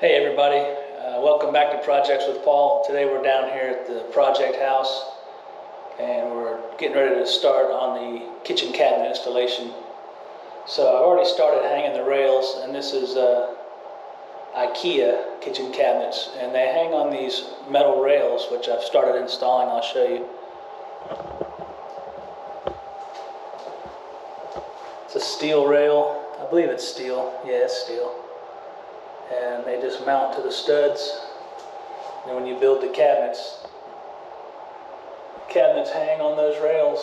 Hey everybody, welcome back to Projects with Paul. Today we're down here at the project house and we're getting ready to start on the kitchen cabinet installation. So I've already started hanging the rails, and this is Ikea kitchen cabinets, and they hang on these metal rails which I've started installing. I'll show you. It's a steel rail. I believe it's steel. Yeah, it's steel. And they just mount to the studs. And when you build the cabinets hang on those rails.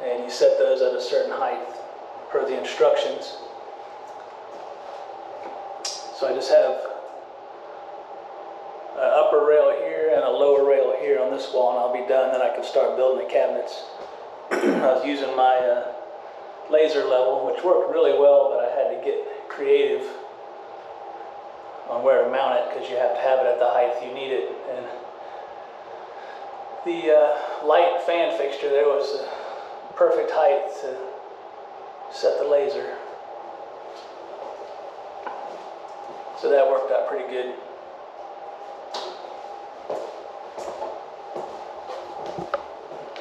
And you set those at a certain height per the instructions. So I just have an upper rail here and a lower rail here on this wall, and I'll be done. Then I can start building the cabinets. I was using my laser level, which worked really well, but I had to get creative on where to mount it because you have to have it at the height you need it. And the light fan fixture there was the perfect height to set the laser. So that worked out pretty good.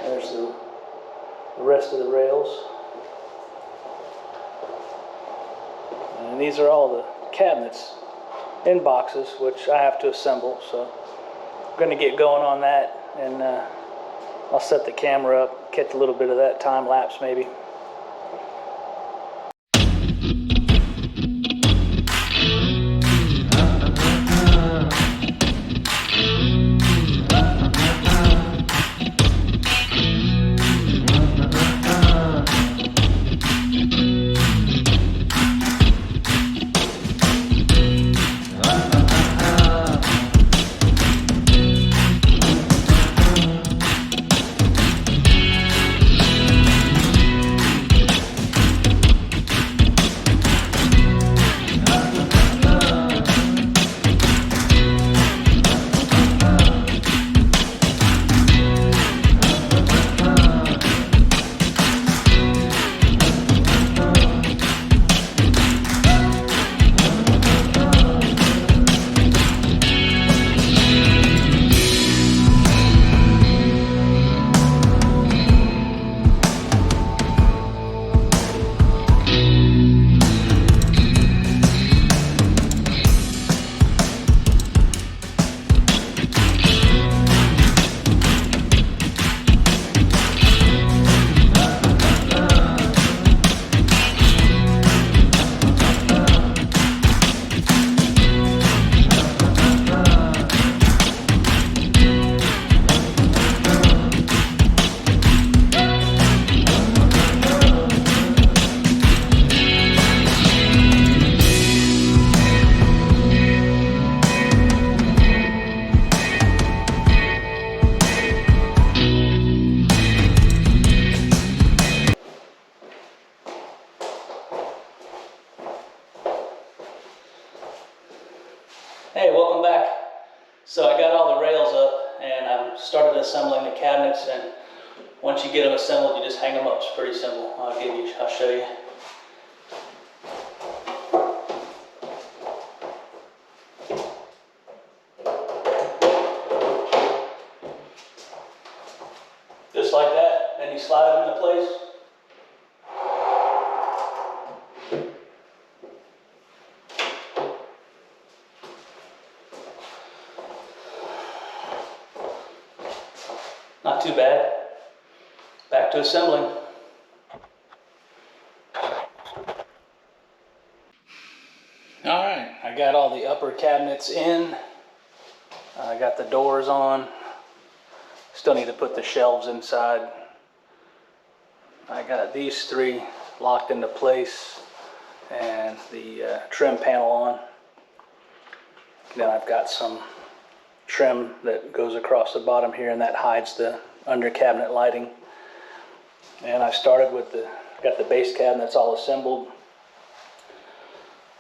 There's the rest of the rails. And these are all the cabinets in boxes, which I have to assemble. So I'm going to get going on that, and I'll set the camera up, catch a little bit of that time lapse maybe. Hey, welcome back. So I got all the rails up and I've started assembling the cabinets, and once you get them assembled, you just hang them up. It's pretty simple. I'll show you. Just like that, then you slide them into place. Not too bad. Back to assembling. Alright, I got all the upper cabinets in. I got the doors on. Still need to put the shelves inside. I got these three locked into place and the trim panel on. Then I've got some trim that goes across the bottom here, and that hides the under cabinet lighting. And I started with got the base cabinets all assembled.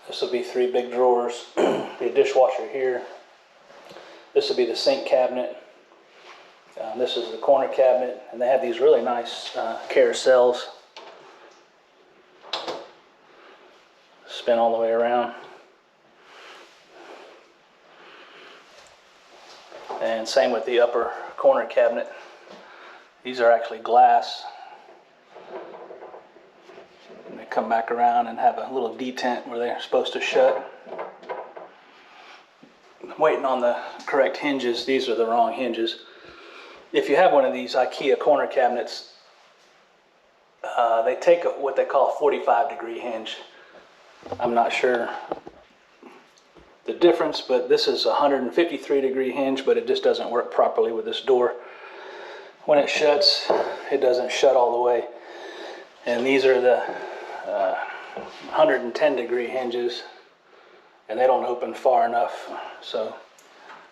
This will be 3 big drawers, the dishwasher here. This will be the sink cabinet. This is the corner cabinet, and they have these really nice carousels. spin all the way around. And same with the upper corner cabinet. These are actually glass. And they come back around and have a little detent where they're supposed to shut. I'm waiting on the correct hinges. These are the wrong hinges. If you have one of these Ikea corner cabinets, they take what they call a 45-degree hinge. I'm not sure the difference, but this is a 153-degree hinge, but it just doesn't work properly with this door. When it shuts, it doesn't shut all the way. And these are the 110-degree hinges, and they don't open far enough. So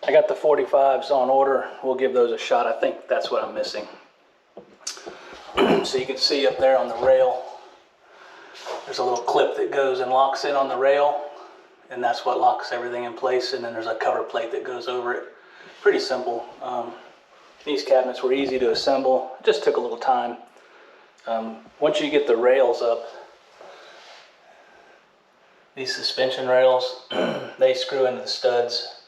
I got the 45s on order. We'll give those a shot. I think that's what I'm missing. So you can see up there on the rail, there's a little clip that goes and locks in on the rail, and that's what locks everything in place. And then there's a cover plate that goes over it. Pretty simple. These cabinets were easy to assemble. It just took a little time. Once you get the rails up, these suspension rails, they screw into the studs,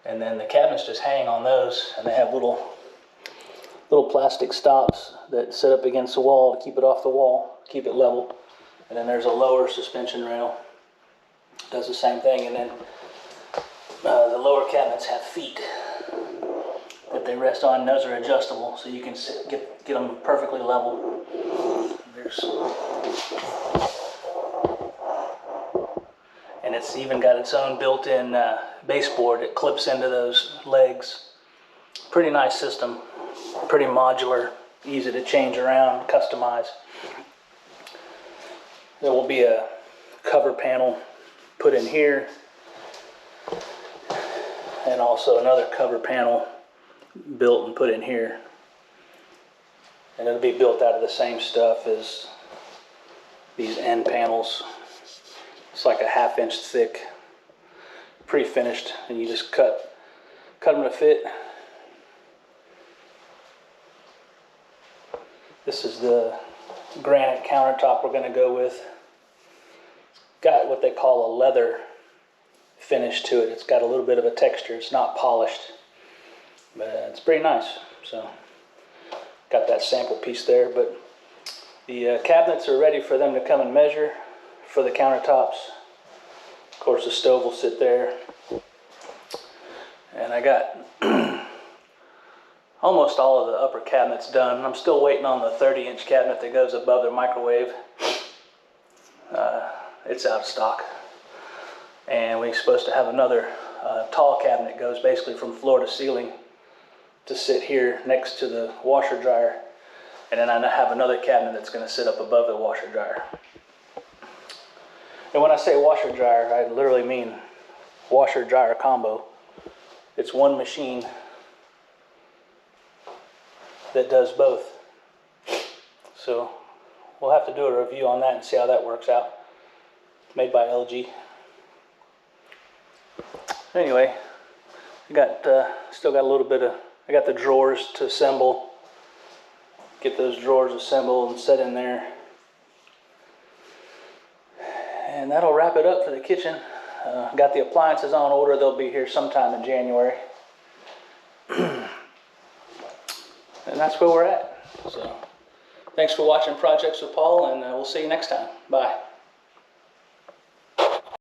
and then the cabinets just hang on those, and they have little plastic stops that sit up against the wall to keep it off the wall, keep it level. And then there's a lower suspension rail, does the same thing. And then the lower cabinets have feet that they rest on, and those are adjustable, so you can get them perfectly level. And it's even got its own built-in baseboard. It clips into those legs. Pretty nice system, pretty modular, easy to change around, customize. There will be a cover panel put in here, and also another cover panel built and put in here. And it'll be built out of the same stuff as these end panels. It's like a 1/2 inch thick, pre-finished, and you just cut them to fit. This is the granite countertop we're going to go with. It's got what they call a leather finish to it. It's got a little bit of a texture. It's not polished, but it's pretty nice. So got that sample piece there, but the cabinets are ready for them to come and measure for the countertops. Of course, the stove will sit there. And I got almost all of the upper cabinets done. I'm still waiting on the 30-inch cabinet that goes above the microwave. It's out of stock. And we're supposed to have another tall cabinet, goes basically from floor to ceiling, to sit here next to the washer dryer. And then I have another cabinet that's going to sit up above the washer dryer. And when I say washer dryer, I literally mean washer dryer combo. It's one machine that does both. So we'll have to do a review on that and see how that works out. Made by LG. Anyway, I got still got a little bit of, I got the drawers to assemble. Get those drawers assembled and set in there. And that'll wrap it up for the kitchen. Got the appliances on order. They'll be here sometime in January. And that's where we're at. So thanks for watching Projects with Paul, and we'll see you next time. Bye.